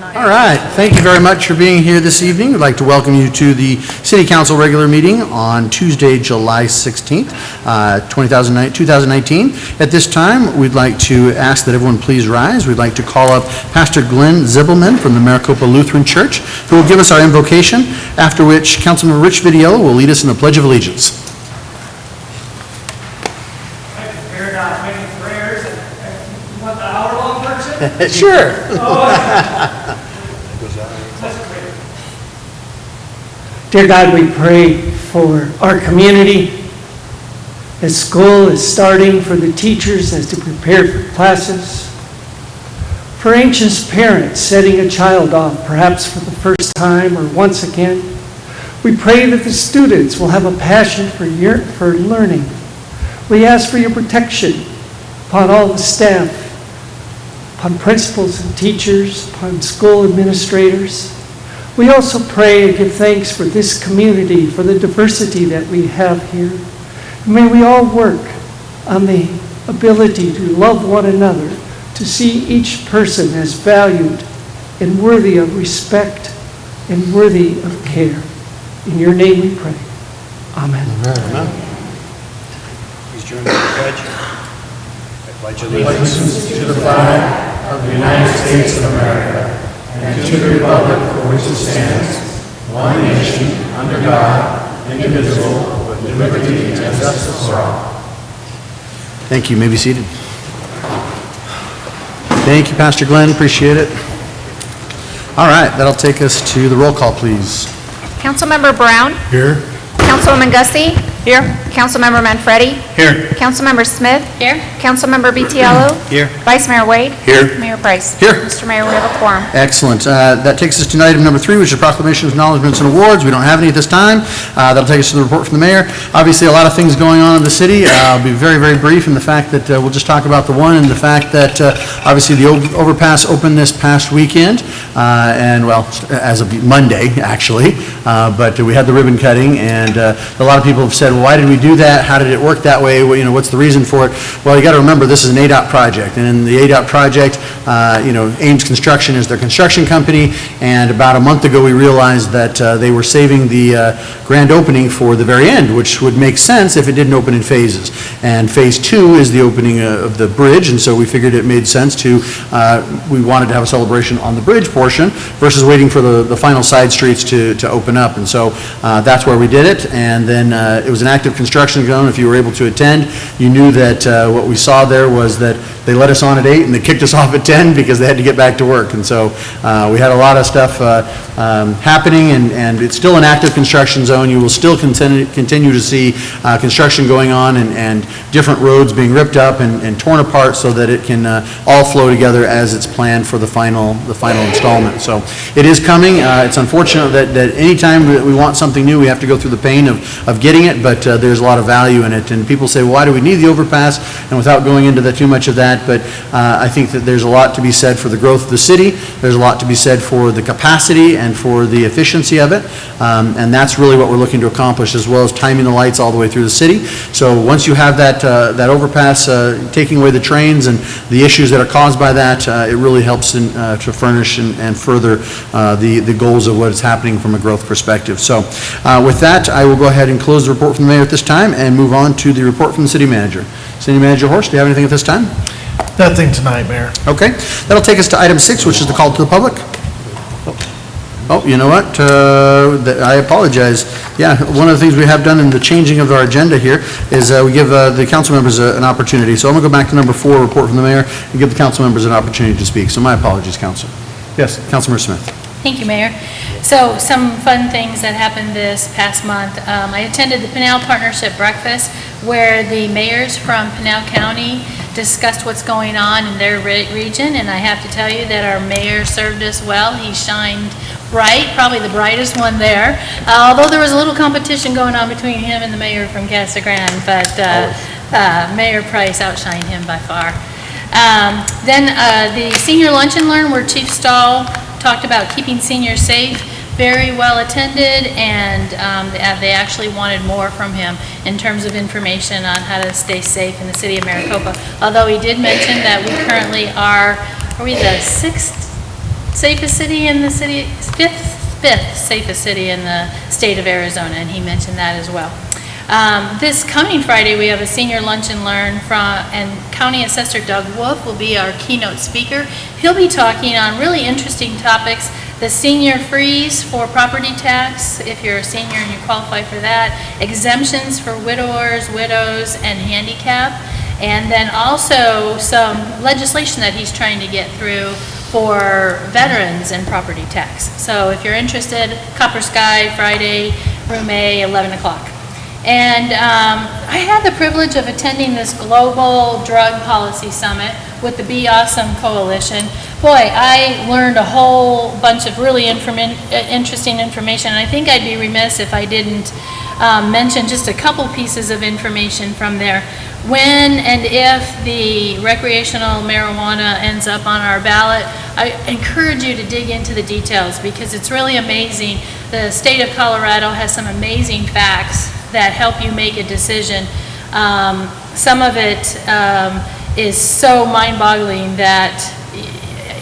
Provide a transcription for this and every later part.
All right, thank you very much for being here this evening. We'd like to welcome you to the City Council regular meeting on Tuesday, July 16th, 2019. At this time, we'd like to ask that everyone please rise. We'd like to call up Pastor Glenn Zibelman from the Maricopa Lutheran Church, who will give us our invocation, after which Councilman Rich Vidiello will lead us in the Pledge of Allegiance. Sure. Dear God, we pray for our community as school is starting, for the teachers as to prepare for classes, for anxious parents setting a child off perhaps for the first time or once again. We pray that the students will have a passion for learning. We ask for your protection upon all the staff, upon principals and teachers, upon school administrators. We also pray and give thanks for this community, for the diversity that we have here. May we all work on the ability to love one another, to see each person as valued and worthy of respect and worthy of care. In your name we pray. Amen. Amen. Please join me in the pledge. I pledge allegiance to the flag of the United States of America and to the republic for which it stands, one nation, under God, indivisible, with liberty and justice for all. Thank you. You may be seated. Thank you, Pastor Glenn. Appreciate it. All right, that'll take us to the roll call, please. Councilmember Brown. Here. Councilwoman Gussie. Here. Councilmember Manfredi. Here. Councilmember Smith. Here. Councilmember Vitiello. Here. Vice Mayor Wade. Here. Mayor Price. Here. Mr. Mayor, we have a quorum. Excellent. That takes us to item number 3, which is proclamations, acknowledgements, and awards. We don't have any at this time. That'll take us to the report from the mayor. Obviously, a lot of things going on in the city. I'll be very, very brief in the fact that we'll just talk about the one, and the fact that obviously the overpass opened this past weekend, and well, as of Monday, actually, but we had the ribbon cutting, and a lot of people have said, well, why did we do that? How did it work that way? Well, what's the reason for it? Well, you got to remember, this is an ADOT project, and in the ADOT project, Ames Construction is their construction company, and about a month ago we realized that they were saving the grand opening for the very end, which would make sense if it didn't open in phases. And phase 2 is the opening of the bridge, and so we figured it made sense to, we wanted to have a celebration on the bridge portion versus waiting for the final side streets to open up, and so that's where we did it. And then it was an active construction zone. If you were able to attend, you knew that what we saw there was that they let us on at 8 and they kicked us off at 10 because they had to get back to work. And so we had a lot of stuff happening, and it's still an active construction zone. You will still continue to see construction going on, and different roads being ripped up and torn apart so that it can all flow together as it's planned for the final installment. So it is coming. It's unfortunate that any time that we want something new, we have to go through the pain of getting it, but there's a lot of value in it. And people say, well, why do we need the overpass? And without going into too much of that, but I think that there's a lot to be said for the growth of the city. There's a lot to be said for the capacity and for the efficiency of it. And that's really what we're looking to accomplish, as well as timing the lights all the way through the city. So once you have that overpass taking away the trains and the issues that are caused by that, it really helps to furnish and further the goals of what is happening from a growth perspective. So with that, I will go ahead and close the report from the mayor at this time and move on to the report from the city manager. City Manager Horst, do you have anything at this time? Nothing tonight, Mayor. Okay. That'll take us to item 6, which is the call to the public. Oh, you know what? I apologize. Yeah, one of the things we have done in the changing of our agenda here is we give the council members an opportunity. So I'm going to go back to number 4, report from the mayor, and give the council members an opportunity to speak. So my apologies, Council. Yes, Councilmember Smith. Thank you, Mayor. So some fun things that happened this past month. I attended the Pinal Partnership Breakfast, where the mayors from Pinal County discussed what's going on in their region, and I have to tell you that our mayor served us well. He shined bright, probably the brightest one there, although there was a little competition going on between him and the mayor from Casa Grande, but Mayor Price outshined him by far. Then the Senior Lunch and Learn, where Chief Stahl talked about keeping seniors safe, very well attended, and they actually wanted more from him in terms of information on how to stay safe in the city of Maricopa. Although he did mention that we currently are we the 6th safest city in the city, fifth safest city in the state of Arizona, and he mentioned that as well. This coming Friday, we have a senior lunch and learn and County Assessor Doug Wolf will be our keynote speaker. He'll be talking on really interesting topics: the senior freeze for property tax, if you're a senior and you qualify for that, exemptions for widowers, widows, and handicap, and then also some legislation that he's trying to get through for veterans and property tax. So if you're interested, Copper Sky, Friday, room A, 11 o'clock. And I had the privilege of attending this global drug policy summit with the Be Awesome Coalition. Boy, I learned a whole bunch of really interesting information, and I think I'd be remiss if I didn't mention just a couple pieces of information from there. When and if the recreational marijuana ends up on our ballot, I encourage you to dig into the details because it's really amazing. The state of Colorado has some amazing facts that help you make a decision. Some of it is so mind-boggling that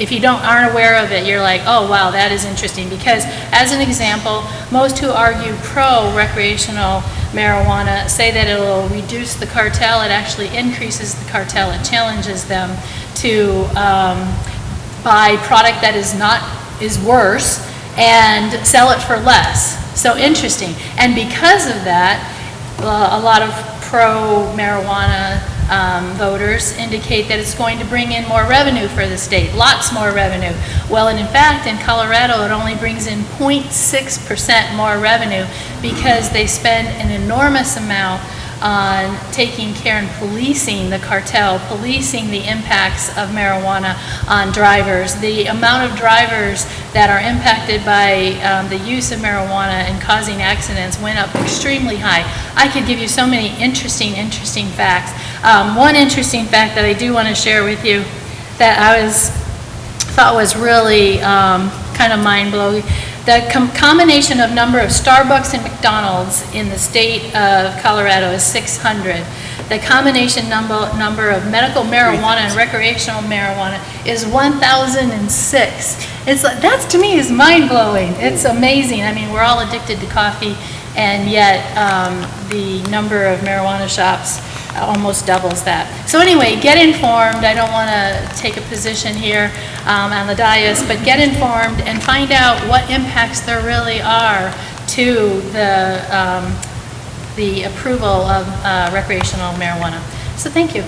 if you aren't aware of it, you're like, oh wow, that is interesting. Because as an example, most who argue pro-recreational marijuana say that it will reduce the cartel. It actually increases the cartel. It challenges them to buy product that is worse and sell it for less. So interesting. And because of that, a lot of pro-marijuana voters indicate that it's going to bring in more revenue for the state, lots more revenue. Well, and in fact, in Colorado, it only brings in 0.6% more revenue because they spend an enormous amount on taking care and policing the cartel, policing the impacts of marijuana on drivers. The amount of drivers that are impacted by the use of marijuana and causing accidents went up extremely high. I could give you so many interesting facts. One interesting fact that I do want to share with you that I thought was really kind of mind-blowing. The combination of number of Starbucks and McDonald's in the state of Colorado is 600. The combination number of medical marijuana and recreational marijuana is 1,006. It's like, that to me is mind-blowing. It's amazing. I mean, we're all addicted to coffee, and yet the number of marijuana shops almost doubles that. So anyway, get informed. I don't want to take a position here on the dais, but get informed and find out what impacts there really are to the approval of recreational marijuana. So thank you.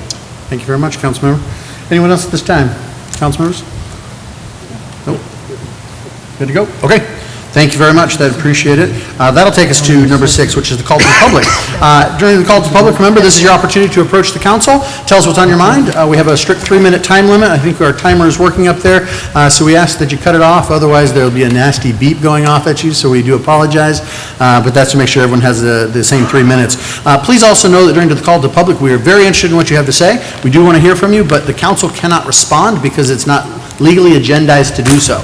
Thank you very much, Councilmember. Anyone else at this time? Councilmembers? Nope. Good to go? Okay. Thank you very much. I appreciate it. That'll take us to number 6, which is the call to the public. During the call to the public, remember, this is your opportunity to approach the council. Tell us what's on your mind. We have a strict 3-minute time limit. I think our timer is working up there, so we ask that you cut it off. Otherwise, there'll be a nasty beep going off at you, so we do apologize. But that's to make sure everyone has the same 3 minutes. Please also know that during the call to the public, we are very interested in what you have to say. We do want to hear from you, but the council cannot respond because it's not legally agendized to do so.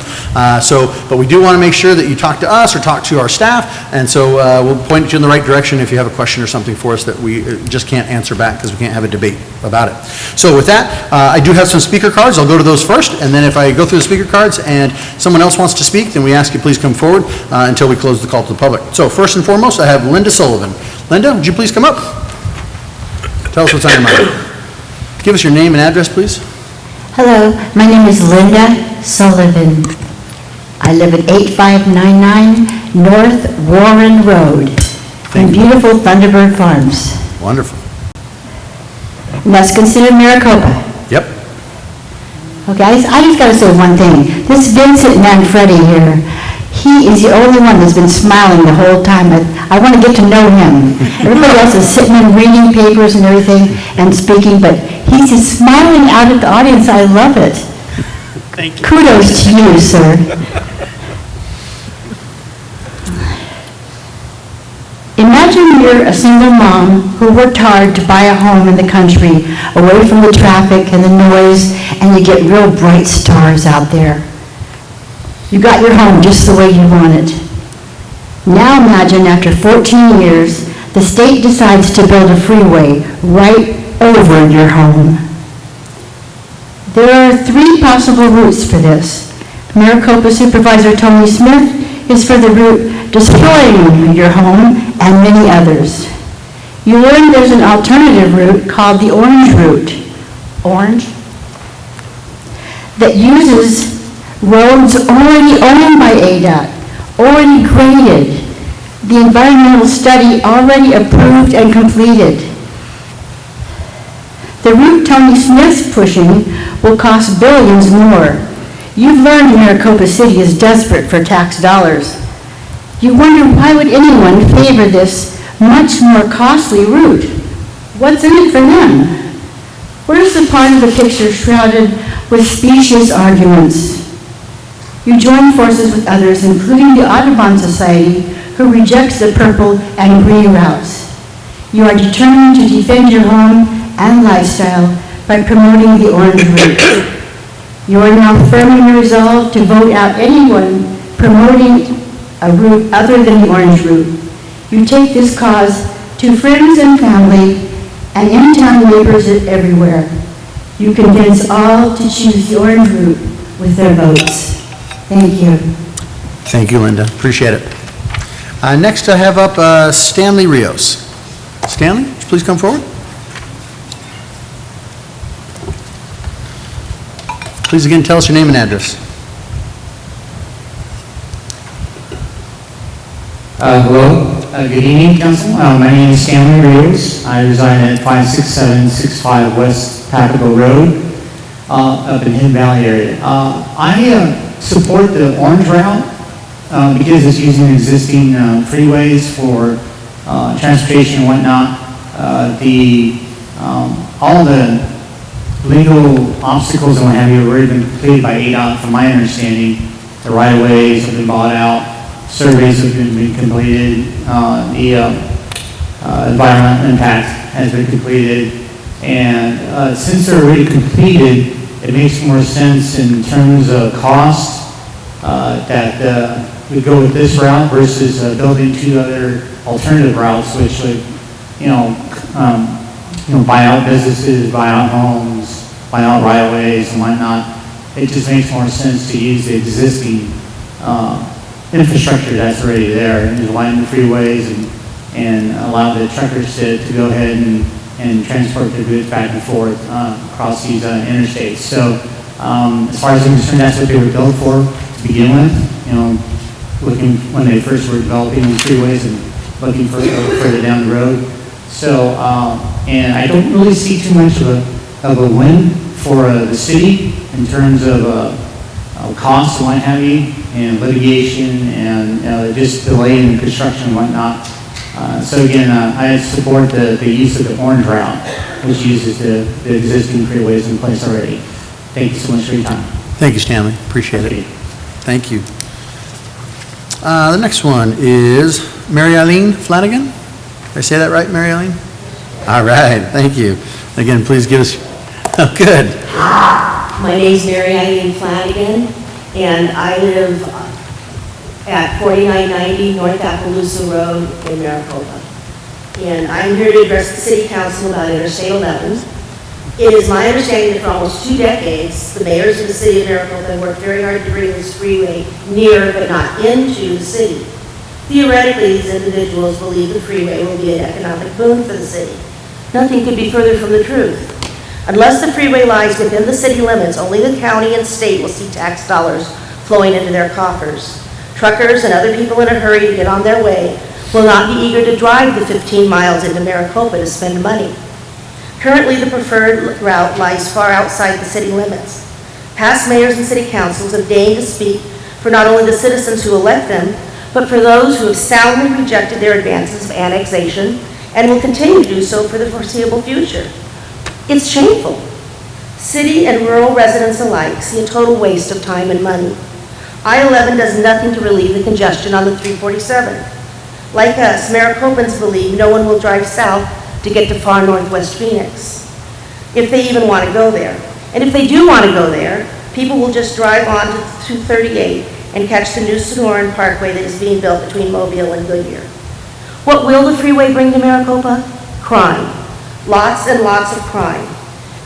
But we do want to make sure that you talk to us or talk to our staff, and so we'll point you in the right direction if you have a question or something for us that we just can't answer back because we can't have a debate about it. So with that, I do have some speaker cards. I'll go to those first, and then if I go through the speaker cards and someone else wants to speak, then we ask you please come forward until we close the call to the public. So first and foremost, I have Linda Sullivan. Linda, would you please come up? Tell us what's on your mind. Give us your name and address, please. Hello, my name is Linda Sullivan. I live at 8599 North Warren Road in beautiful Thunderbird Farms. Wonderful. Must consider Maricopa. Yep. Okay, I just got to say one thing. This Vincent Manfredi here, he is the only one that's been smiling the whole time. I want to get to know him. Everybody else is sitting and reading papers and everything and speaking, but he's just smiling out at the audience. I love it. Thank you. Kudos to you, sir. Imagine you're a single mom who worked hard to buy a home in the country, away from the traffic and the noise, and you get real bright stars out there. You got your home just the way you want it. Now imagine after 14 years, the state decides to build a freeway right over your home. There are 3 possible routes for this. Maricopa Supervisor Tony Smith is for the route Destroying Your Home and many others. You learn there's an alternative route called the Orange Route. Orange? That uses roads already owned by ADOT, already graded, the environmental study already approved and completed. The route Tony Smith's pushing will cost billions more. You've learned Maricopa City is desperate for tax dollars. You wonder why would anyone favor this much more costly route? What's in it for them? Where's the part of the picture shrouded with specious arguments? You join forces with others, including the Audubon Society, who rejects the purple and green routes. You are determined to defend your home and lifestyle by promoting the orange route. You are now firmly resolved to vote out anyone promoting a route other than the orange route. You take this cause to friends and family and in-town neighbors everywhere. You convince all to choose the orange route with their votes. Thank you. Thank you, Linda. Appreciate it. Next, I have up Stanley Rios. Stanley, would you please come forward? Please again tell us your name and address. Hello, good evening, Council. My name is Stanley Rios. I reside at 56765 West Packable Road, up in Hidden Valley area. I support the orange route because it's using existing freeways for transportation and whatnot. All the legal obstacles and what have you have already been completed by ADOT, from my understanding. The right-of-ways have been bought out, surveys have been completed, the environmental impact has been completed, and since they're already completed, it makes more sense in terms of cost that we go with this route versus building two other alternative routes, which would, buy out businesses, buy out homes, buy out right-of-ways and whatnot. It just makes more sense to use the existing infrastructure that's already there and just widen the freeways and allow the truckers to go ahead and transport their goods back and forth across these interstates. So as far as I'm concerned, that's what they were built for to begin with, looking when they first were developing the freeways and looking further down the road. So, and I don't really see too much of a win for the city in terms of costs and what have you, and litigation and just delaying the construction and whatnot. So again, I support the use of the orange route, which uses the existing freeways in place already. Thank you so much for your time. Thank you, Stanley. Appreciate it. Thank you. The next one is Mary Eileen Flanagan. Did I say that right, Mary Eileen? All right, thank you. Again, please give us, oh, good. My name is Mary Eileen Flanagan, and I live at 4990 North Appaloosa Road in Maricopa. And I'm here to address the City Council about Interstate 11. It is my understanding that for almost 2 decades, the mayors of the City of Maricopa have worked very hard to bring this freeway near but not into the city. Theoretically, these individuals believe the freeway will be an economic boon for the city. Nothing could be further from the truth. Unless the freeway lies within the city limits, only the county and state will see tax dollars flowing into their coffers. Truckers and other people in a hurry to get on their way will not be eager to drive the 15 miles into Maricopa to spend money. Currently, the preferred route lies far outside the city limits. Past mayors and city councils have deigned to speak for not only the citizens who elect them, but for those who have soundly rejected their advances of annexation and will continue to do so for the foreseeable future. It's shameful. City and rural residents alike see a total waste of time and money. I-11 does nothing to relieve the congestion on the 347. Like us, Maricopans believe no one will drive south to get to far northwest Phoenix, if they even want to go there. And if they do want to go there, people will just drive on to 238 and catch the new Sonoran Parkway that is being built between Mobile and Goodyear. What will the freeway bring to Maricopa? Crime. Lots and lots of crime.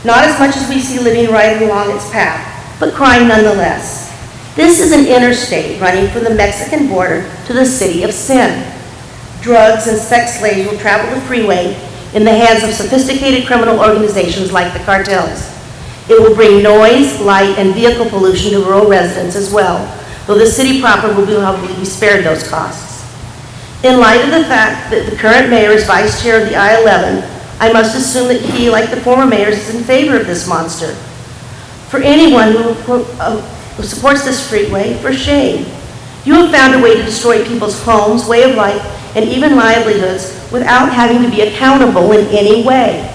Not as much as we see living right along its path, but crime nonetheless. This is an interstate running from the Mexican border to the city of Sin. Drugs and sex slaves will travel the freeway in the hands of sophisticated criminal organizations like the cartels. It will bring noise, light, and vehicle pollution to rural residents as well, though the city proper will probably be spared those costs. In light of the fact that the current mayor is vice chair of the I-11, I must assume that he, like the former mayors, is in favor of this monster. For anyone who supports this freeway, for shame. You have found a way to destroy people's homes, way of life, and even livelihoods without having to be accountable in any way.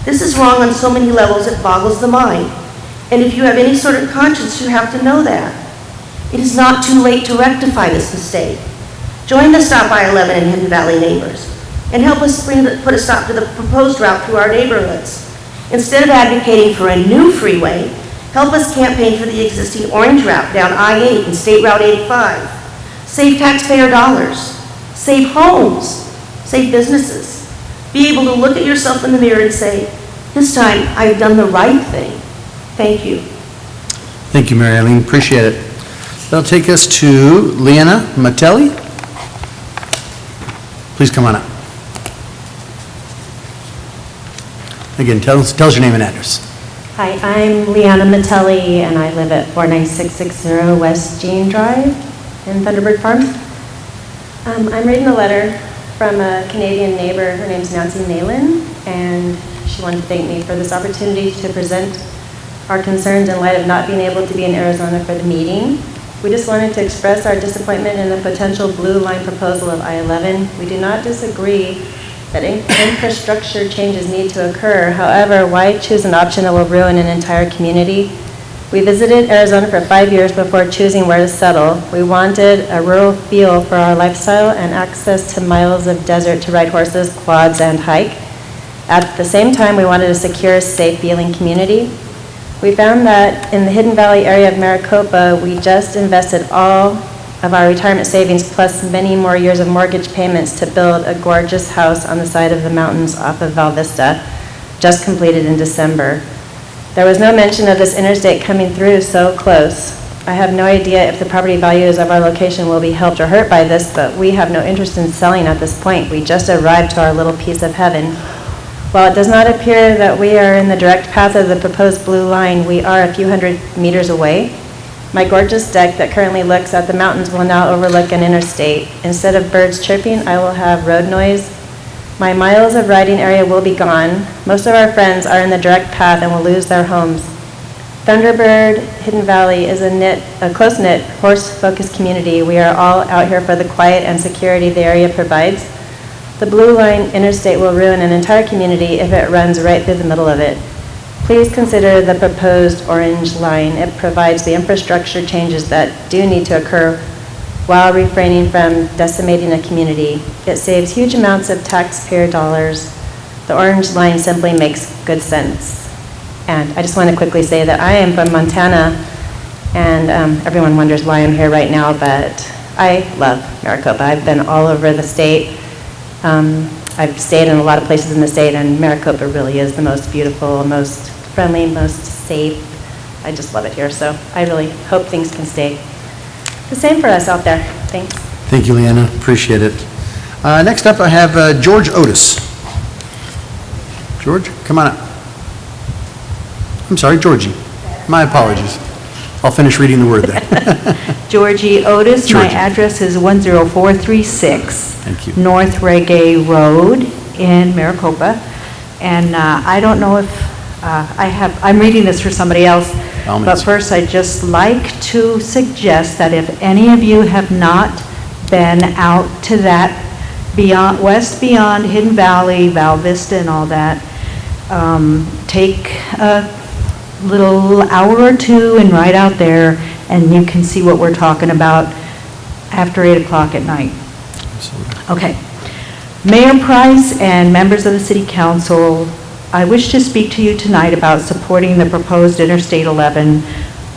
This is wrong on so many levels it boggles the mind. And if you have any sort of conscience, you have to know that. It is not too late to rectify this mistake. Join the Stop I-11 and Hidden Valley neighbors and help us put a stop to the proposed route through our neighborhoods. Instead of advocating for a new freeway, help us campaign for the existing orange route down I-8 and State Route 85. Save taxpayer dollars. Save homes. Save businesses. Be able to look at yourself in the mirror and say, this time I've done the right thing. Thank you. Thank you, Mary Eileen, appreciate it. That'll take us to Leanna Matelli. Please come on up. Again, tell us your name and address. Hi, I'm Leanna Matelli, and I live at 49660 West Jean Drive in Thunderbird Farms. I'm reading a letter from a Canadian neighbor. Her name's Nancy Nayland, and she wanted to thank me for this opportunity to present our concerns in light of not being able to be in Arizona for the meeting. We just wanted to express our disappointment in the potential blue line proposal of I-11. We do not disagree that infrastructure changes need to occur. However, why choose an option that will ruin an entire community? We visited Arizona for 5 years before choosing where to settle. We wanted a rural feel for our lifestyle and access to miles of desert to ride horses, quads, and hike. At the same time, we wanted a secure, safe feeling community. We found that in the Hidden Valley area of Maricopa, we just invested all of our retirement savings plus many more years of mortgage payments to build a gorgeous house on the side of the mountains off of Val Vista, just completed in December. There was no mention of this interstate coming through so close. I have no idea if the property values of our location will be helped or hurt by this, but we have no interest in selling at this point. We just arrived to our little piece of heaven. While it does not appear that we are in the direct path of the proposed blue line, we are a few hundred meters away. My gorgeous deck that currently looks at the mountains will now overlook an interstate. Instead of birds chirping, I will have road noise. My miles of riding area will be gone. Most of our friends are in the direct path and will lose their homes. Thunderbird Hidden Valley is a close-knit, horse-focused community. We are all out here for the quiet and security the area provides. The Blue Line Interstate will ruin an entire community if it runs right through the middle of it. Please consider the proposed orange line. It provides the infrastructure changes that do need to occur while refraining from decimating a community. It saves huge amounts of taxpayer dollars. The orange line simply makes good sense. And I just want to quickly say that I am from Montana, and everyone wonders why I'm here right now, but I love Maricopa. I've been all over the state. I've stayed in a lot of places in the state, and Maricopa really is the most beautiful, most friendly, most safe. I just love it here, so I really hope things can stay the same for us out there. Thanks. Thank you, Leanna. Appreciate it. Next up, I have George Otis. George, come on up. I'm sorry, Georgie. My apologies. I'll finish reading the word then. Georgie Otis. Georgie. My address is 10436 Thank you. North Reggae Road in Maricopa. And I don't know if I'm reading this for somebody else, but first I'd just like to suggest that if any of you have not been out to that west beyond Hidden Valley, Val Vista and all that, take a little hour or two and ride out there, and you can see what we're talking about after 8 o'clock at night. Okay. Mayor Price and members of the City Council, I wish to speak to you tonight about supporting the proposed Interstate 11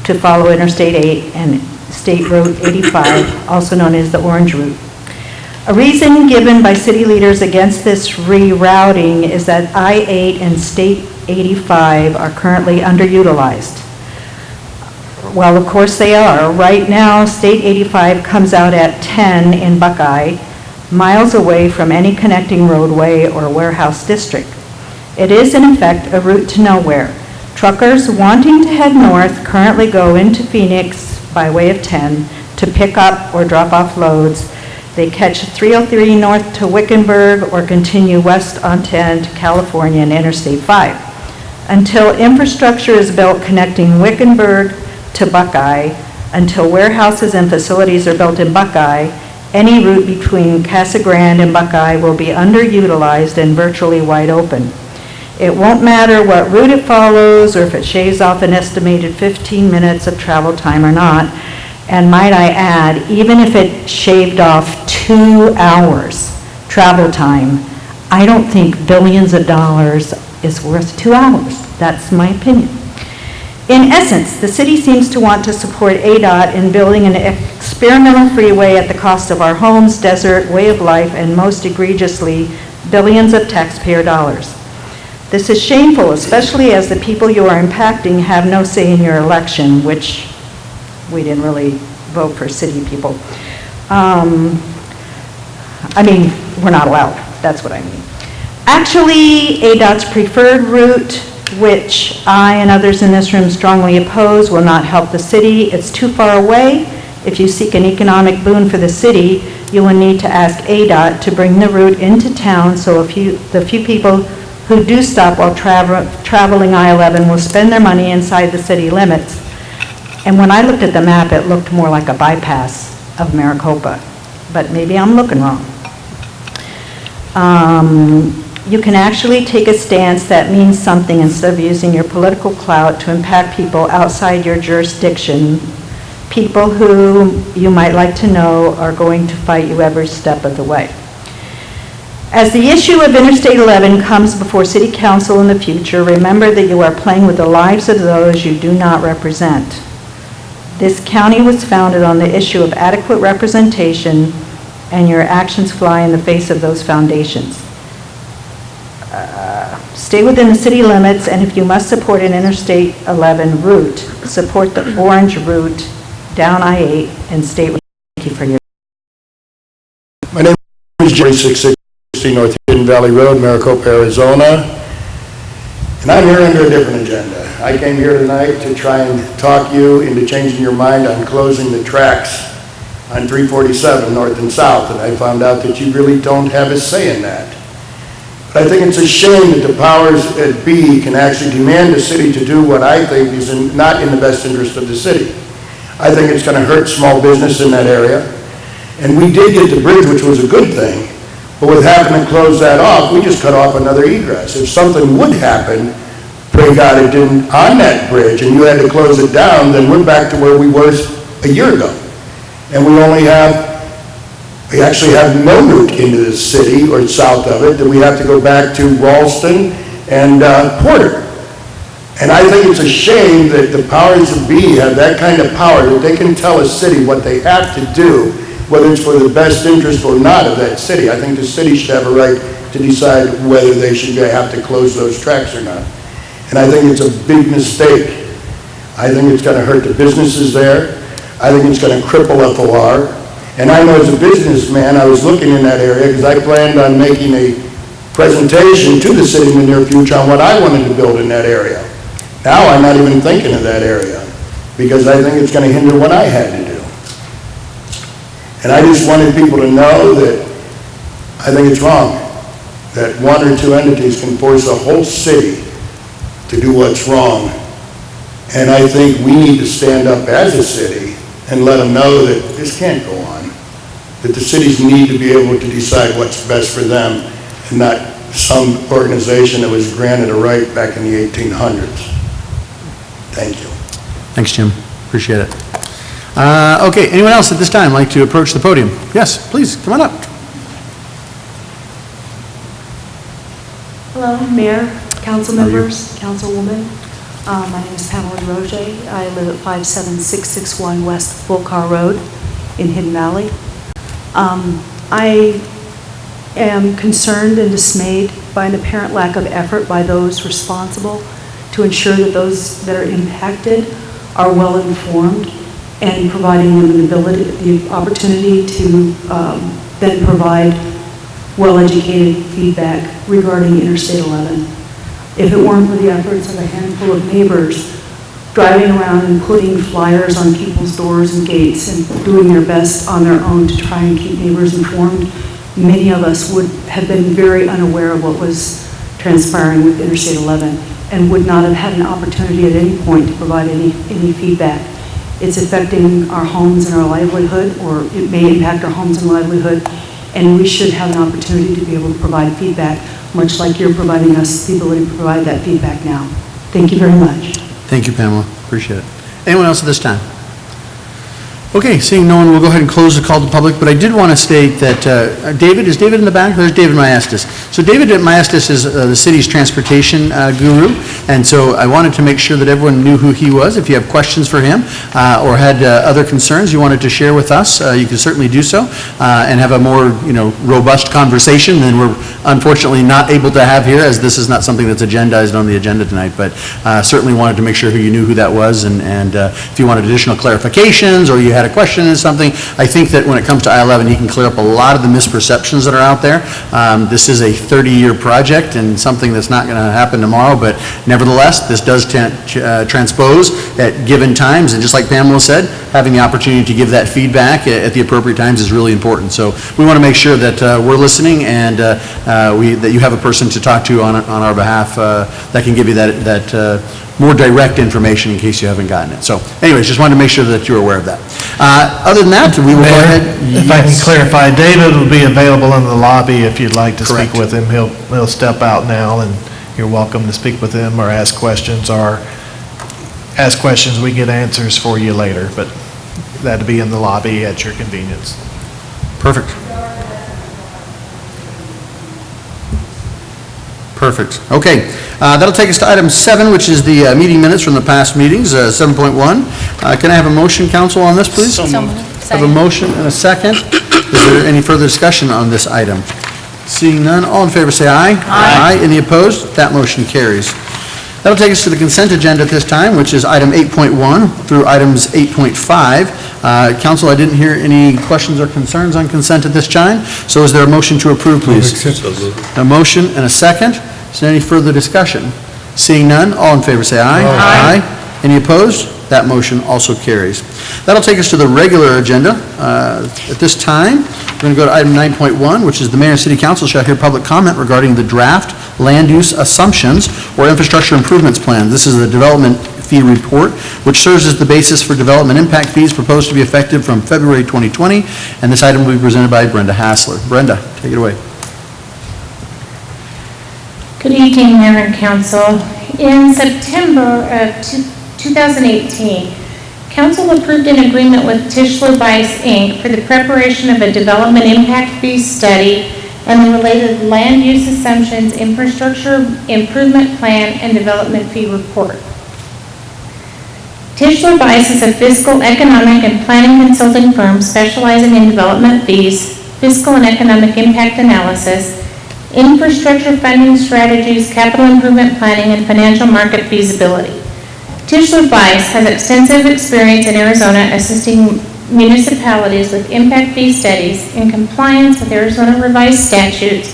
to follow Interstate 8 and State Road 85, also known as the Orange Route. A reason given by city leaders against this rerouting is that I-8 and State 85 are currently underutilized. Well, of course they are. Right now, State 85 comes out at 10 in Buckeye, miles away from any connecting roadway or warehouse district. It is, in effect, a route to nowhere. Truckers wanting to head north currently go into Phoenix by way of 10 to pick up or drop off loads. They catch 303 north to Wickenburg or continue west on 10 to California and Interstate 5. Until infrastructure is built connecting Wickenburg to Buckeye, until warehouses and facilities are built in Buckeye, any route between Casa Grande and Buckeye will be underutilized and virtually wide open. It won't matter what route it follows or if it shaves off an estimated 15 minutes of travel time or not. And might I add, even if it shaved off 2 hours travel time, I don't think billions of dollars is worth 2 hours. That's my opinion. In essence, the city seems to want to support ADOT in building an experimental freeway at the cost of our homes, desert, way of life, and most egregiously, billions of taxpayer dollars. This is shameful, especially as the people you are impacting have no say in your election, which we didn't really vote for city people. We're not allowed. That's what I mean. Actually, ADOT's preferred route, which I and others in this room strongly oppose, will not help the city. It's too far away. If you seek an economic boon for the city, you will need to ask ADOT to bring the route into town so the few people who do stop while traveling I-11 will spend their money inside the city limits. And when I looked at the map, it looked more like a bypass of Maricopa, but maybe I'm looking wrong. You can actually take a stance that means something instead of using your political clout to impact people outside your jurisdiction, people who you might like to know are going to fight you every step of the way. As the issue of Interstate 11 comes before City Council in the future, remember that you are playing with the lives of those you do not represent. This county was founded on the issue of adequate representation, and your actions fly in the face of those foundations. Stay within the city limits, and if you must support an Interstate 11 route, support the orange route down I-8 and State. Thank you for your. My name is Jerry 660 North Hidden Valley Road, Maricopa, Arizona. And I'm here under a different agenda. I came here tonight to try and talk you into changing your mind on closing the tracks on 347 north and south, and I found out that you really don't have a say in that. But I think it's a shame that the powers that be can actually demand the city to do what I think is not in the best interest of the city. I think it's going to hurt small business in that area. And we did get the bridge, which was a good thing, but with having to close that off, we just cut off another egress. If something would happen, pray God it didn't, on that bridge, and you had to close it down, then we're back to where we were a year ago. And we actually have no route into the city or south of it, that we have to go back to Ralston and Porter. And I think it's a shame that the powers that be have that kind of power that they can tell a city what they have to do, whether it's for the best interest or not of that city. I think the city should have a right to decide whether they should have to close those tracks or not. And I think it's a big mistake. I think it's going to hurt the businesses there. I think it's going to cripple FOR. And I know as a businessman, I was looking in that area because I planned on making a presentation to the city in the near future on what I wanted to build in that area. Now I'm not even thinking of that area because I think it's going to hinder what I had to do. And I just wanted people to know that I think it's wrong that one or two entities can force a whole city to do what's wrong. And I think we need to stand up as a city and let them know that this can't go on, that the cities need to be able to decide what's best for them and not some organization that was granted a right back in the 1800s. Thank you. Thanks, Jim. Appreciate it. Okay, anyone else at this time like to approach the podium? Yes, please, come on up. Hello, Mayor, council members, councilwoman. My name is Pamela DeRoche. I live at 57661 West Full Car Road in Hidden Valley. I am concerned and dismayed by an apparent lack of effort by those responsible to ensure that those that are impacted are well-informed and providing them the opportunity to then provide well-educated feedback regarding Interstate 11. If it weren't for the efforts of a handful of neighbors driving around and putting flyers on people's doors and gates and doing their best on their own to try and keep neighbors informed, many of us would have been very unaware of what was transpiring with Interstate 11 and would not have had an opportunity at any point to provide any feedback. It's affecting our homes and our livelihood, or it may impact our homes and livelihood, and we should have an opportunity to be able to provide feedback, much like you're providing us the ability to provide that feedback now. Thank you very much. Thank you, Pamela. Appreciate it. Anyone else at this time? Okay, seeing no one, we'll go ahead and close the call to public, but I did want to state that, David, is David in the back? There's David Maestas. So David Maestas is the city's transportation guru, and so I wanted to make sure that everyone knew who he was. If you have questions for him or had other concerns you wanted to share with us, you can certainly do so and have a more, robust conversation than we're unfortunately not able to have here, as this is not something that's agendized on the agenda tonight, but certainly wanted to make sure you knew who that was, and if you wanted additional clarifications or you had a question or something, I think that when it comes to I-11, he can clear up a lot of the misperceptions that are out there. This is a 30-year project and something that's not going to happen tomorrow, but nevertheless, this does transpose at given times, and just like Pamela said, having the opportunity to give that feedback at the appropriate times is really important. So we want to make sure that we're listening and that you have a person to talk to on our behalf that can give you that more direct information in case you haven't gotten it. So anyways, just wanted to make sure that you're aware of that. Other than that, we will go ahead. If I can clarify, David will be available in the lobby if you'd like to speak with him. He'll step out now, and you're welcome to speak with him or ask questions, we get answers for you later, but that'd be in the lobby at your convenience. Perfect. Perfect. Okay. That'll take us to item 7, which is the meeting minutes from the past meetings, 7.1. Can I have a motion, council, on this, please? So moved. Have a motion and a second. Is there any further discussion on this item? Seeing none, all in favor say aye. Aye. Any opposed? That motion carries. That'll take us to the consent agenda at this time, which is item 8.1 through items 8.5. Council, I didn't hear any questions or concerns on consent at this time, so is there a motion to approve, please? A motion and a second. Is there any further discussion? Seeing none, all in favor say aye. Aye. Any opposed? That motion also carries. That'll take us to the regular agenda. At this time, we're going to go to item 9.1, which is the mayor and city council shall hear public comment regarding the draft land use assumptions or infrastructure improvements plan. This is the development fee report, which serves as the basis for development impact fees proposed to be effective from February 2020, and this item will be presented by Brenda Hassler. Brenda, take it away. Good evening, Mayor and Council. In September of 2018, Council approved an agreement with Tischler Bice, Inc. for the preparation of a development impact fee study and the related land use assumptions, infrastructure improvement plan, and development fee report. Tischler Bice is a fiscal, economic, and planning consulting firm specializing in development fees, fiscal and economic impact analysis, infrastructure funding strategies, capital improvement planning, and financial market feasibility. Tischler Bice has extensive experience in Arizona assisting municipalities with impact fee studies in compliance with Arizona Revised Statutes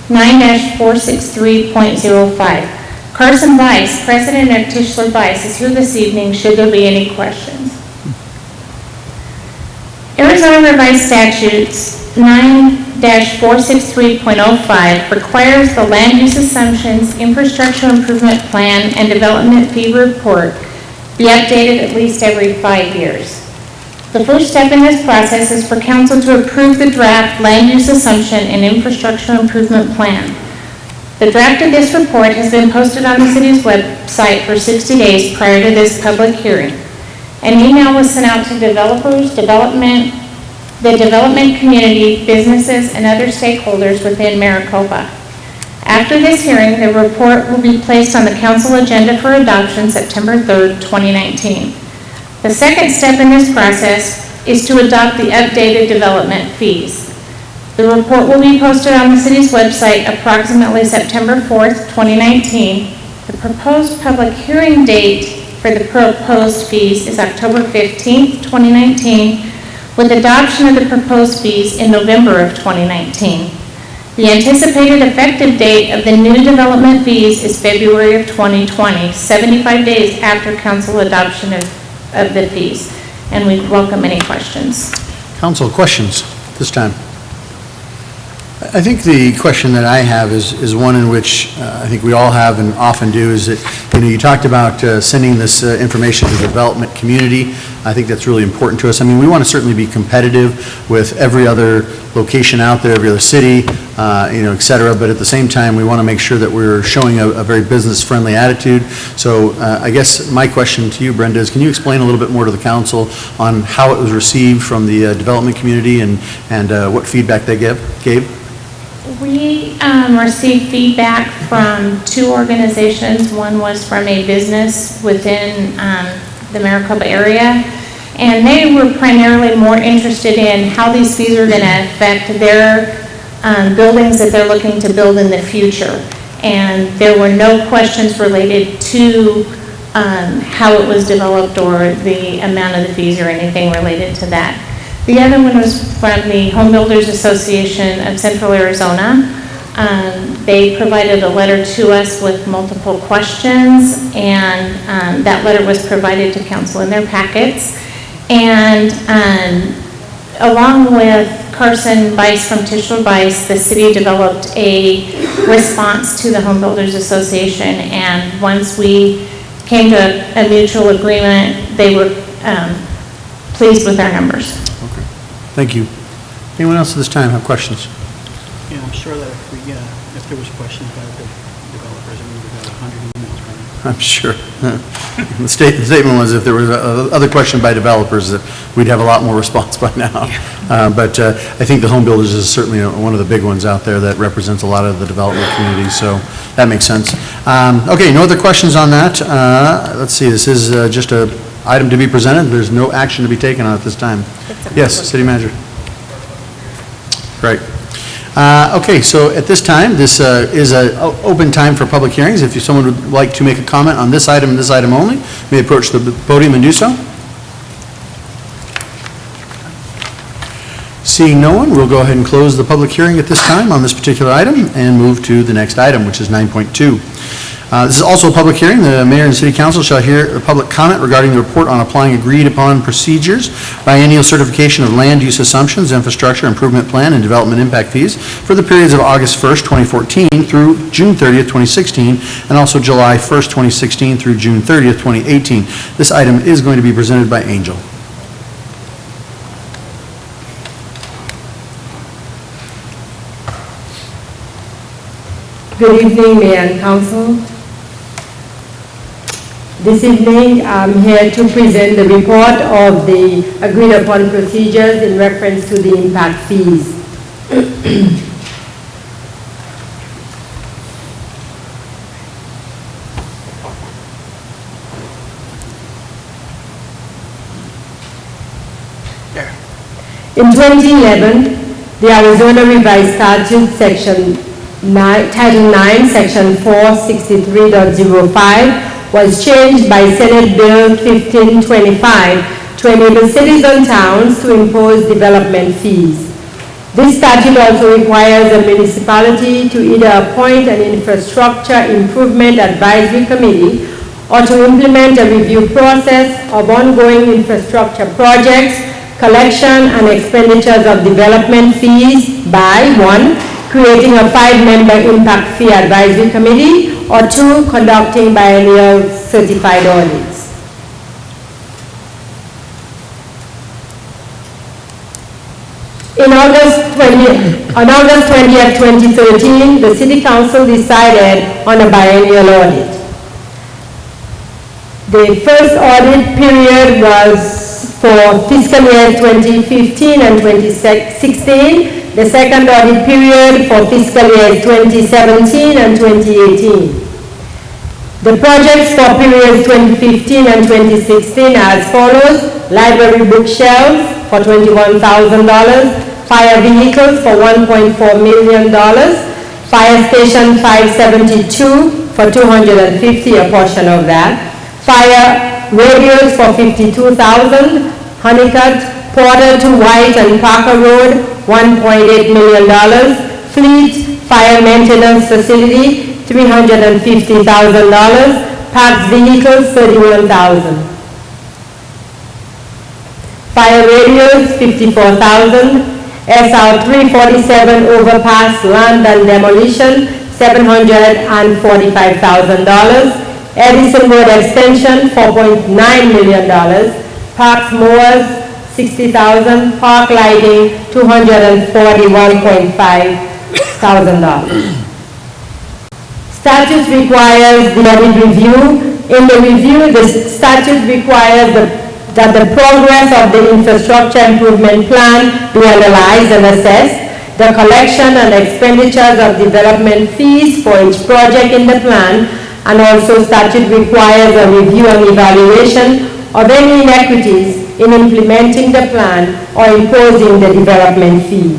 9-463.05. Carson Bice, president of Tischler Bice, is here this evening should there be any questions. Arizona Revised Statutes 9-463.05 requires the land use assumptions, infrastructure improvement plan, and development fee report be updated at least every 5 years. The first step in this process is for council to approve the draft land use assumption and infrastructure improvement plan. The draft of this report has been posted on the city's website for 60 days prior to this public hearing. An email was sent out to developers, the development community, businesses, and other stakeholders within Maricopa. After this hearing, the report will be placed on the council agenda for adoption September 3rd, 2019. The second step in this process is to adopt the updated development fees. The report will be posted on the city's website approximately September 4th, 2019. The proposed public hearing date for the proposed fees is October 15th, 2019, with adoption of the proposed fees in November of 2019. The anticipated effective date of the new development fees is February of 2020, 75 days after council adoption of the fees. And we welcome any questions. Council, questions this time? I think the question that I have is one in which I think we all have and often do, is that, you talked about sending this information to the development community. I think that's really important to us. I mean, we want to certainly be competitive with every other location out there, every other city, et cetera, but at the same time, we want to make sure that we're showing a very business-friendly attitude. So I guess my question to you, Brenda, is can you explain a little bit more to the council on how it was received from the development community and what feedback they gave? We received feedback from two organizations. One was from a business within the Maricopa area, and they were primarily more interested in how these fees are going to affect their buildings that they're looking to build in the future. And there were no questions related to how it was developed or the amount of the fees or anything related to that. The other one was from the Home Builders Association of Central Arizona. They provided a letter to us with multiple questions, and that letter was provided to council in their packets. And along with Carson Bice from Tischler Bice, the city developed a response to the Home Builders Association, and once we came to a mutual agreement, they were pleased with our numbers. Okay, thank you. Anyone else at this time have questions? Yeah, I'm sure that if there was questions about the developers, we would have got 100 emails from them. I'm sure. The statement was if there was other question by developers, that we'd have a lot more response by now. But I think the home builders is certainly one of the big ones out there that represents a lot of the development community, so that makes sense. Okay, no other questions on that. Let's see, this is just an item to be presented. There's no action to be taken on at this time. Yes, City Manager. Great. Okay, so at this time, this is an open time for public hearings. If someone would like to make a comment on this item and this item only, may approach the podium and do so. Seeing no one, we'll go ahead and close the public hearing at this time on this particular item and move to the next item, which is 9.2. This is also a public hearing. The Mayor and City Council shall hear the public comment regarding the report on applying agreed-upon procedures, biennial certification of land use assumptions, infrastructure improvement plan, and development impact fees for the periods of August 1st, 2014 through June 30th, 2016, and also July 1st, 2016 through June 30th, 2018. This item is going to be presented by Angel. Good evening, Mayor and Council. This evening, I'm here to present the report of the agreed-upon procedures in reference to the impact fees. In 2011, the Arizona Revised Statute Section Title 9, Section 463.05 was changed by Senate Bill 1525 to enable cities and towns to impose development fees. This statute also requires a municipality to either appoint an infrastructure improvement advisory committee or to implement a review process of ongoing infrastructure projects, collection and expenditures of development fees by 1, creating a 5-member impact fee advisory committee, or 2, conducting biennial certified audits. On August 20th, 2013, the City Council decided on a biennial audit. The first audit period was for fiscal years 2015 and 2016. The second audit period for fiscal years 2017 and 2018. The projects for periods 2015 and 2016 are as follows: library bookshelves for $21,000, fire vehicles for $1.4 million, fire station 572 for $250, a portion of that, Fire radios for $52,000. Honeycutt, Porter to White and Parker Road, $1.8 million. Fleet Fire Maintenance Facility, $350,000. Parked vehicles, $31,000. Fire radios, $54,000. SR 347 overpass land and demolition, $745,000. Edison Road extension, $4.9 million. Parks mowers, $60,000. Park lighting, $241,500. Statute requires the audit review. In the review, the statute requires that the progress of the infrastructure improvement plan be analyzed and assessed, the collection and expenditures of development fees for each project in the plan, and also statute requires a review and evaluation of any inequities in implementing the plan or imposing the development fee.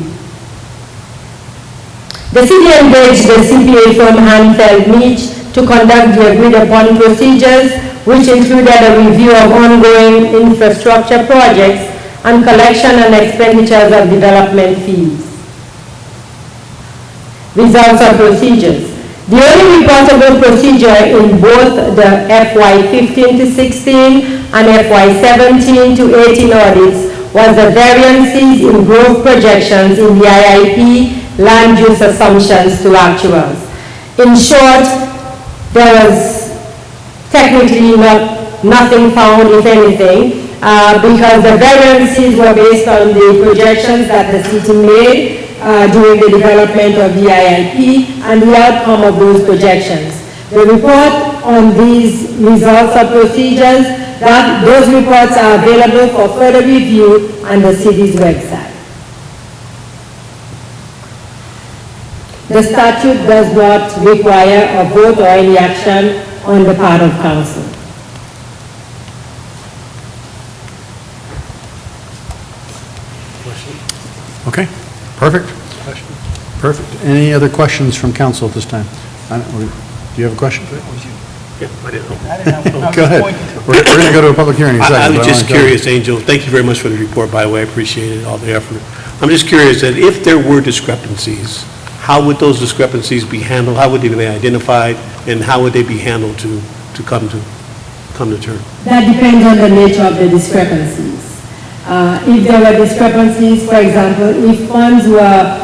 The city engaged the CPA firm Hanfeld Meach to conduct the agreed upon procedures, which included a review of ongoing infrastructure projects and collection and expenditures of development fees. Results of procedures. The only reportable procedure in both the FY 15 to 16 and FY 17 to 18 audits was the variances in growth projections in the IIP land use assumptions to actuals. In short, there was technically nothing found, if anything, because the variances were based on the projections that the city made during the development of the IIP and the outcome of those projections. The report on these results of procedures, those reports are available for further review on the city's website. The statute does not require a vote or any action on the part of council. Okay, perfect. Perfect. Any other questions from council at this time? Do you have a question? Yeah, I didn't know. Go ahead. We're going to go to a public hearing in a second. I was but just wanna go- curious, Angel, thank you very much for the report, by the way, I appreciate it, all the effort. I'm just curious that if there were discrepancies, how would those discrepancies be handled? How would they be identified? And how would they be handled to come to term? That depends on the nature of the discrepancies. If there were discrepancies, for example, if funds were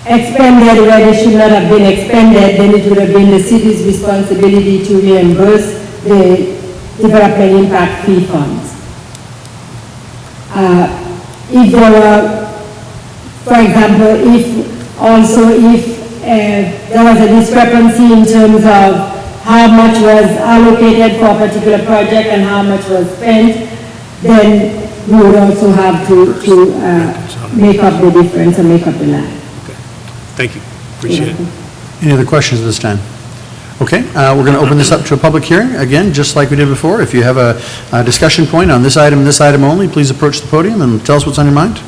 expended where they should not have been expended, then it would have been the city's responsibility to reimburse the development impact fee funds. If there were, for example, if there was a discrepancy in terms of how much was allocated for a particular project and how much was spent, then we would also have to make up the difference and make up the line. Thank you, appreciate it. Any other questions at this time? Okay, we're going to open this up to a public hearing. Again, just like we did before, if you have a discussion point on this item only, please approach the podium and tell us what's on your mind.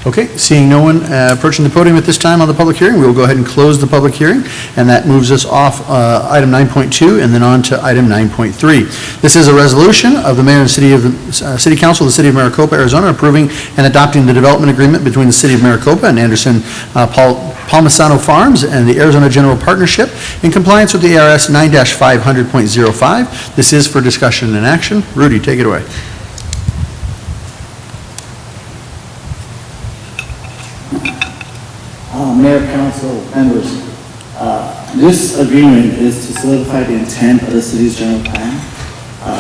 Okay, seeing no one approaching the podium at this time on the public hearing, we will go ahead and close the public hearing, and that moves us off item 9.2 and then on to item 9.3. This is a resolution of the mayor and City Council of the City of Maricopa, Arizona, approving and adopting the development agreement between the City of Maricopa and Anderson Palmisano Farms and the Arizona General Partnership in compliance with the ARS 9-500.05. This is for discussion and action. Rudy, take it away. Mayor, council members, this agreement is to solidify the intent of the city's general plan.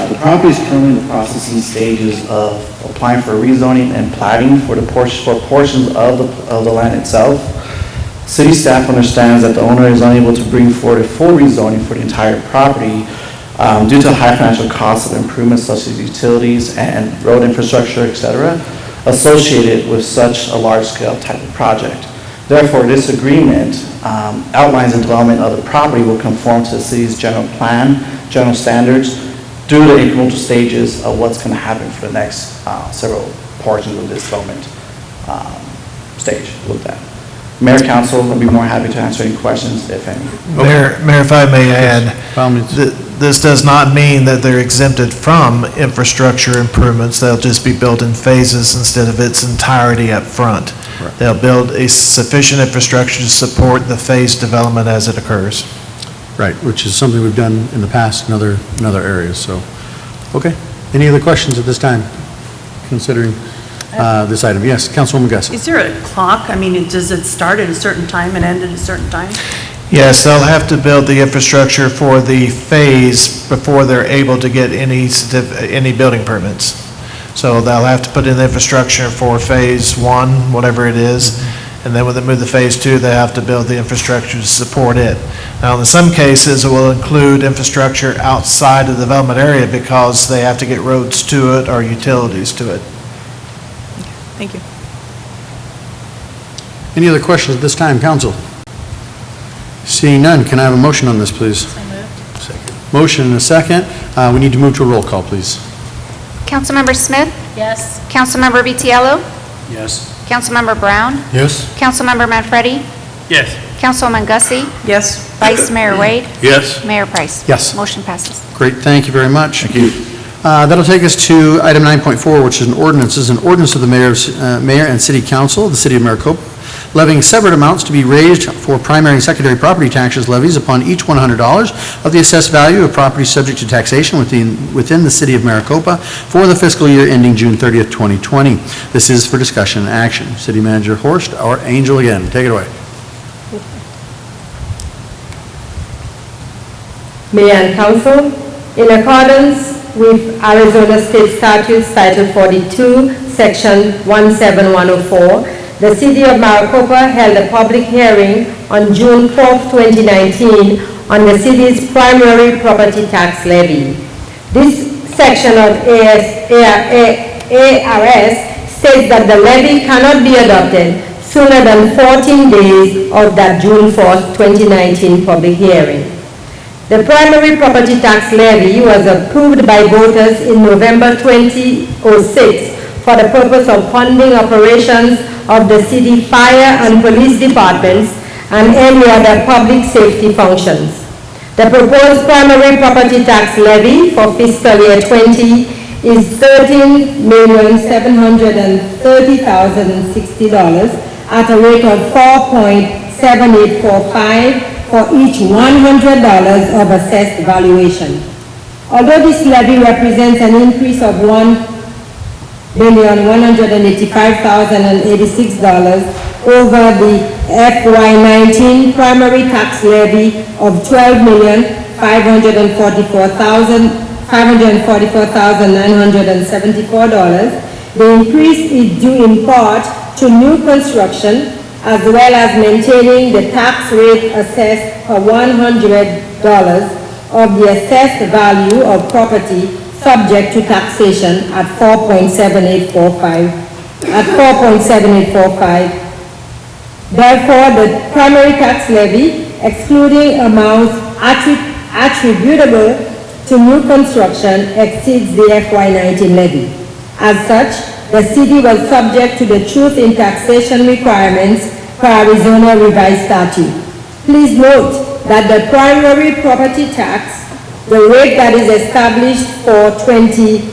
The property is currently in the processing stages of applying for rezoning and platting for portions of the land itself. City staff understands that the owner is unable to bring forward a full rezoning for the entire property due to high financial costs of improvements such as utilities and road infrastructure, etc., associated with such a large-scale type of project. Therefore, this agreement outlines the development of the property will conform to the city's general plan, general standards, through the incremental stages of what's going to happen for the next several portions of this development stage with that. Mayor, Council, I'll be more happy to answer any questions, if any. Mayor, if I may add, this does not mean that they're exempted from infrastructure improvements. They'll just be built in phases instead of its entirety up front. They'll build a sufficient infrastructure to support the phased development as it occurs. Right, which is something we've done in the past in other areas, so. Okay. Any other questions at this time, considering this item? Yes, Councilwoman Gussie. Is there a clock? I mean, does it start at a certain time and end at a certain time? Yes, they'll have to build the infrastructure for the phase before they're able to get any building permits. So they'll have to put in the infrastructure for phase 1, whatever it is, and then when they move to phase 2, they have to build the infrastructure to support it. Now, in some cases, it will include infrastructure outside of the development area because they have to get roads to it or utilities to it. Thank you. Any other questions at this time, council? Seeing none, can I have a motion on this, please? Motion and a second. We need to move to a roll call, please. Councilmember Smith? Yes. Councilmember Vitiello? Yes. Councilmember Brown? Yes. Councilmember Manfredi? Yes. Councilwoman Gussie? Yes. Vice Mayor Wade? Yes. Mayor Price? Yes. Motion passes. Great, thank you very much. Thank you. That'll take us to item 9.4, which is an ordinance. This is an ordinance of the mayor and city council of the city of Maricopa, levying separate amounts to be raised for primary and secondary property taxes levies upon each $100 of the assessed value of property subject to taxation within the city of Maricopa for the fiscal year ending June 30th, 2020. This is for discussion and action. City Manager Horst, our angel again. Take it away. Mayor and Council, in accordance with Arizona State Statutes Title 42, Section 17104, the City of Maricopa held a public hearing on June 4, 2019 on the city's primary property tax levy. This section of ARS states that the levy cannot be adopted sooner than 14 days of that June 4, 2019 public hearing. The primary property tax levy was approved by voters in November 2006 for the purpose of funding operations of the city fire and police departments and any other public safety functions. The proposed primary property tax levy for fiscal year 20 is $13,730,060 at a rate of 4.7845 for each $100 of assessed valuation. Although this levy represents an increase of $1,185,086 over the FY19 primary tax levy of $12,544,974, the increase is due in part to new construction as well as maintaining the tax rate assessed per $100 of the assessed value of property subject to taxation at 4.7845. Therefore, the primary tax levy, excluding amounts attributable to new construction, exceeds the FY19 levy. As such, the city was subject to the truth in taxation requirements per Arizona revised statute. Please note that the primary property tax, the rate that is established for 2020,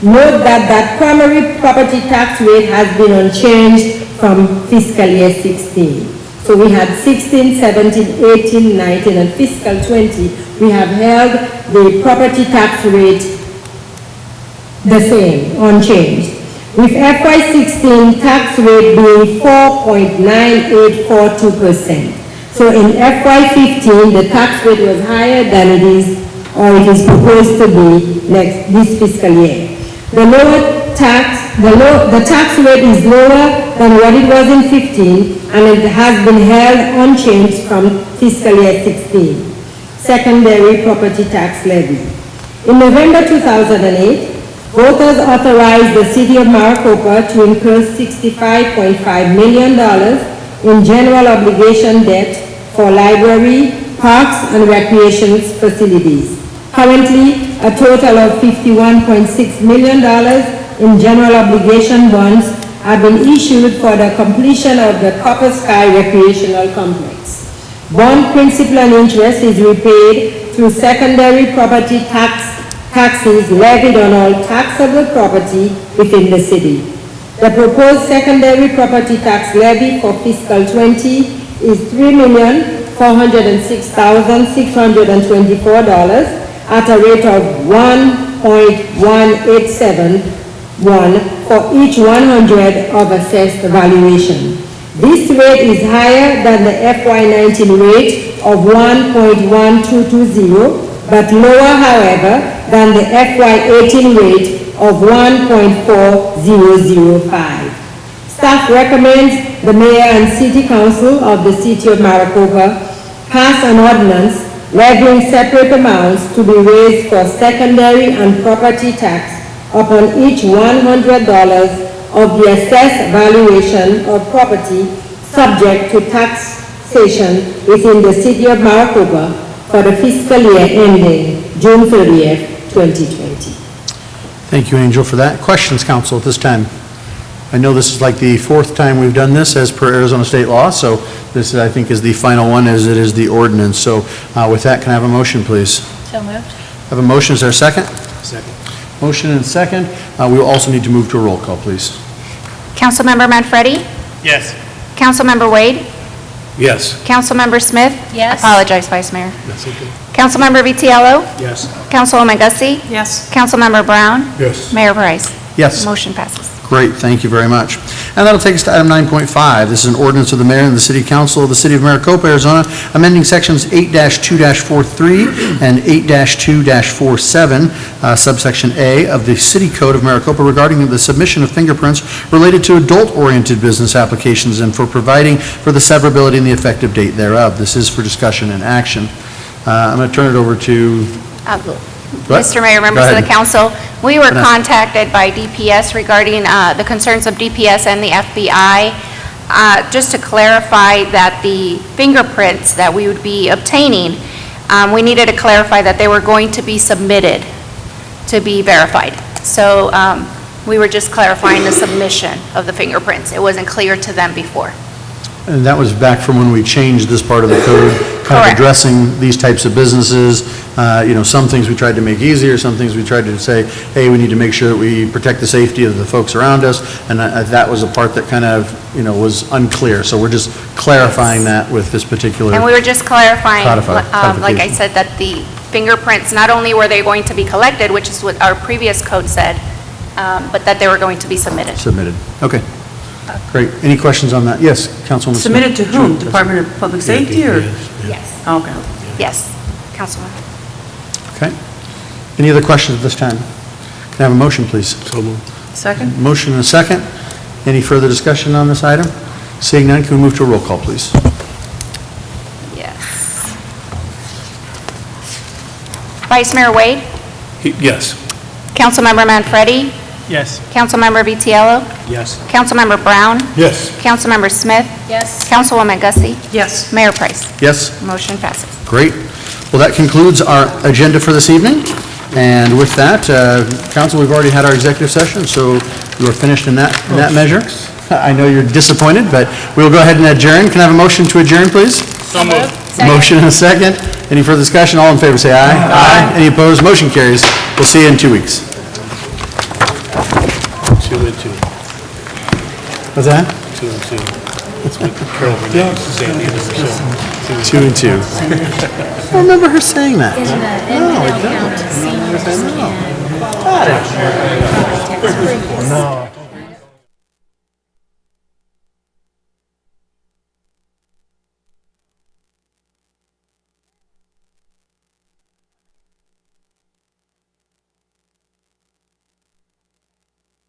note that primary property tax rate has been unchanged from fiscal year 16. So we had 16, 17, 18, 19, and fiscal 20, we have held the property tax rate the same, unchanged. With FY16 tax rate being 4.9842%. So in FY15, the tax rate was higher than it is, or it is proposed to be this fiscal year. The tax rate is lower than what it was in 15, and it has been held unchanged from fiscal year 16. Secondary property tax levy. In November 2008, voters authorized the city of Maricopa to incur $65.5 million in general obligation debt for library, parks, and recreation facilities. Currently, a total of $51.6 million in general obligation bonds have been issued for the completion of the Copper Sky Recreational Complex. Bond principal and interest is repaid through secondary property taxes levied on all taxable property within the city. The proposed secondary property tax levy for fiscal 20 is $3,406,624 at a rate of 1.1871 for each 100 of assessed valuation. This rate is higher than the FY19 rate of 1.1220, but lower, however, than the FY18 rate of 1.4005. Staff recommends the Mayor and City Council of the City of Maricopa pass an ordinance levying separate amounts to be raised for secondary and property tax upon each $100 of the assessed valuation of property subject to taxation within the City of Maricopa for the fiscal year ending June 30th, 2020. Thank you, Angel, for that. Questions, council, at this time? I know this is like the fourth time we've done this as per Arizona state law, so this, I think, is the final one as it is the ordinance. So with that, can I have a motion, please? So moved. Have a motion, is there a second? Second. Motion and second. We will also need to move to a roll call, please. Councilmember Manfredi? Yes. Councilmember Wade? Yes. Councilmember Smith? Yes. Apologize, Vice Mayor. That's okay. Councilmember Vitiello? Yes. Councilwoman Gussie? Yes. Councilmember Brown? Yes. Mayor Price? Yes. Motion passes. Great, thank you very much. And that'll take us to item 9.5. This is an ordinance of the mayor and the city council of the city of Maricopa, Arizona, amending sections 8-2-43 and 8-2-47, subsection A of the city code of Maricopa regarding the submission of fingerprints related to adult-oriented business applications and for providing for the severability and the effective date thereof. This is for discussion and action. I'm going to turn it over to... Mr. Mayor, members of the council, we were Vanessa. contacted by DPS regarding the concerns of DPS and the FBI. Just to clarify that the fingerprints that we would be obtaining, we needed to clarify that they were going to be submitted to be verified. So we were just clarifying the submission of the fingerprints. It wasn't clear to them before. And that was back from when we changed this part of the code, kind of Correct. addressing these types of businesses. Some things we tried to make easier, some things we tried to say, hey, we need to make sure that we protect the safety of the folks around us, and that was a part that kind of, was unclear. So we're just clarifying that with this particular... And we were just clarifying, like I codification. said, that the fingerprints, not only were they going to be collected, which is what our previous code said, but that they were going to be submitted. Submitted. Okay. Great. Any questions on that? Yes, Councilwoman Smith. Submitted to whom? Department of Public Safety or? Yes. Okay. Yes, Councilman. Okay. Any other questions at this time? Can I have a motion, please? So moved. Second? Motion and a second. Any further discussion on this item? Seeing none, can we move to a roll call, please? Yes. Vice Mayor Wade? Yes. Councilmember Manfredi? Yes. Councilmember Vitiello? Yes. Councilmember Brown? Yes. Councilmember Smith? Yes. Councilwoman Gussie? Yes. Mayor Price? Yes? Motion passes. Great. Well, that concludes our agenda for this evening. And with that, council, we've already had our executive session, so we're finished in that measure. I know you're disappointed, but we'll go ahead and adjourn. Can I have a motion to adjourn, please? So moved. Motion and a second. Any further discussion? All in favor, say aye. Aye. Any opposed? Motion carries. We'll see you in 2 weeks. 2 and 2. What's that? 2 and 2. That's what Carol Renee said the other day. 2 and 2. I don't remember her saying that. In Pinal County, seniors